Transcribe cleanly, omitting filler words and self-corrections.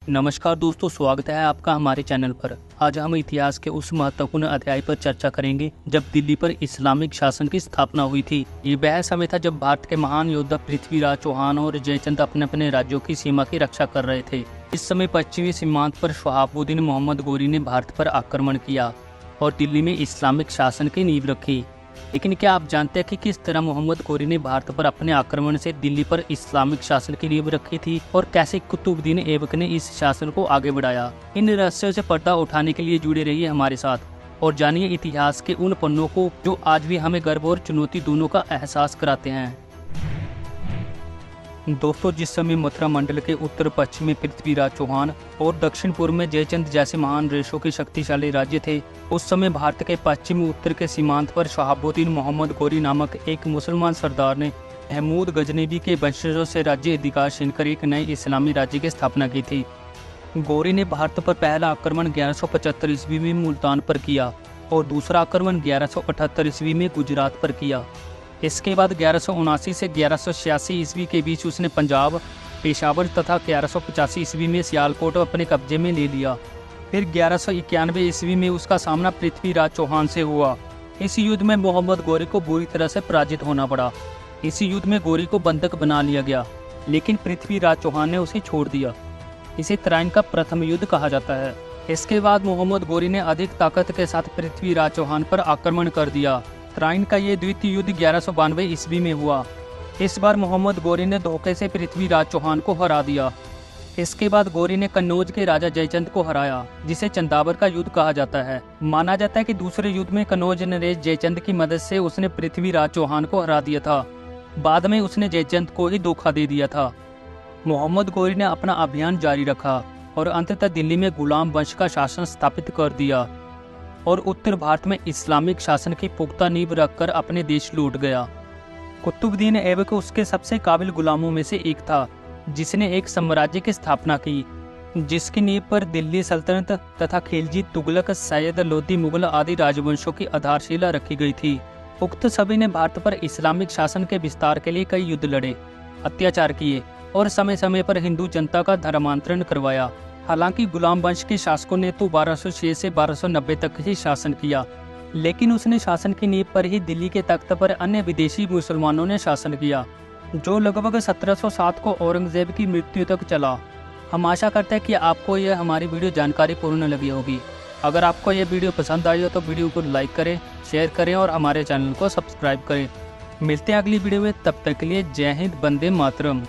नमस्कार दोस्तों, स्वागत है आपका हमारे चैनल पर। आज हम इतिहास के उस महत्वपूर्ण अध्याय पर चर्चा करेंगे जब दिल्ली पर इस्लामिक शासन की स्थापना हुई थी। ये वह समय था जब भारत के महान योद्धा पृथ्वीराज चौहान और जयचंद अपने अपने राज्यों की सीमा की रक्षा कर रहे थे। इस समय पश्चिमी सीमांत पर शहाबुद्दीन मोहम्मद गोरी ने भारत पर आक्रमण किया और दिल्ली में इस्लामिक शासन की नींव रखी। लेकिन क्या आप जानते हैं कि किस तरह मोहम्मद गोरी ने भारत पर अपने आक्रमण से दिल्ली पर इस्लामिक शासन की नींव रखी थी और कैसे कुतुबुद्दीन ऐबक ने इस शासन को आगे बढ़ाया? इन रहस्यों से पर्दा उठाने के लिए जुड़े रहिए हमारे साथ और जानिए इतिहास के उन पन्नों को जो आज भी हमें गर्व और चुनौती दोनों का एहसास कराते हैं। दोस्तों, जिस समय मथुरा मंडल के उत्तर पश्चिम में पृथ्वीराज चौहान और दक्षिण पूर्व में जयचंद जैसे महान देशों के शक्तिशाली राज्य थे, उस समय भारत के पश्चिम उत्तर के सीमांत पर शहाबुद्दीन मोहम्मद गोरी नामक एक मुसलमान सरदार ने महमूद गजनवी के वंशजों से राज्य अधिकार छीन कर एक नए इस्लामी राज्य की स्थापना की थी। गोरी ने भारत पर पहला आक्रमण 1175 ईस्वी में मुल्तान पर किया और दूसरा आक्रमण 1178 ईस्वी में गुजरात पर किया। इसके बाद 1179 से 1186 ईस्वी के बीच उसने पंजाब, पेशावर तथा 1185 ईस्वी में सियालकोट अपने कब्जे में ले लिया। फिर 1191 ईस्वी में उसका सामना पृथ्वीराज चौहान से हुआ। इस युद्ध में मोहम्मद गोरी को बुरी तरह से पराजित होना पड़ा। इस युद्ध में गोरी को बंधक बना लिया गया, लेकिन पृथ्वीराज चौहान ने उसे छोड़ दिया। इसे तराइन का प्रथम युद्ध कहा जाता है। इसके बाद मोहम्मद गोरी ने अधिक ताकत के साथ पृथ्वीराज चौहान पर आक्रमण कर दिया। तराइन का ये द्वितीय युद्ध 1192 ईस्वी में हुआ। इस बार मोहम्मद गोरी ने धोखे से पृथ्वीराज चौहान को हरा दिया। इसके बाद गोरी ने कन्नौज के राजा जयचंद को हराया, जिसे चंदावर का युद्ध कहा जाता है। माना जाता है कि दूसरे युद्ध में कन्नौज नरेश जयचंद की मदद से उसने पृथ्वीराज चौहान को हरा दिया था। बाद में उसने जयचंद को ही धोखा दे दिया था। मोहम्मद गोरी ने अपना अभियान जारी रखा और अंततः दिल्ली में गुलाम वंश का शासन स्थापित कर दिया और उत्तर भारत में इस्लामिक शासन की पुख्ता नींव रखकर अपने देश लौट गया। कुतुबुद्दीन ऐबक उसके सबसे काबिल गुलामों में से एक था, जिसने एक साम्राज्य की स्थापना की, जिसकी नींव पर दिल्ली सल्तनत तथा खिलजी, तुगलक, सैयद, लोधी, मुगल आदि राजवंशों की आधारशिला रखी गई थी। उक्त सभी ने भारत पर इस्लामिक शासन के विस्तार के लिए कई युद्ध लड़े, अत्याचार किए और समय समय पर हिंदू जनता का धर्मांतरण करवाया। हालांकि गुलाम वंश के शासकों ने तो 1206 से 1290 तक ही शासन किया, लेकिन उसने शासन की नींव पर ही दिल्ली के तख्त पर अन्य विदेशी मुसलमानों ने शासन किया, जो लगभग 1707 को औरंगजेब की मृत्यु तक चला। हम आशा करते हैं कि आपको यह हमारी वीडियो जानकारी पूर्ण लगी होगी। अगर आपको यह वीडियो पसंद आई हो तो वीडियो को लाइक करें, शेयर करें और हमारे चैनल को सब्सक्राइब करें। मिलते हैं अगली वीडियो में, तब तक के लिए जय हिंद, वंदे मातरम।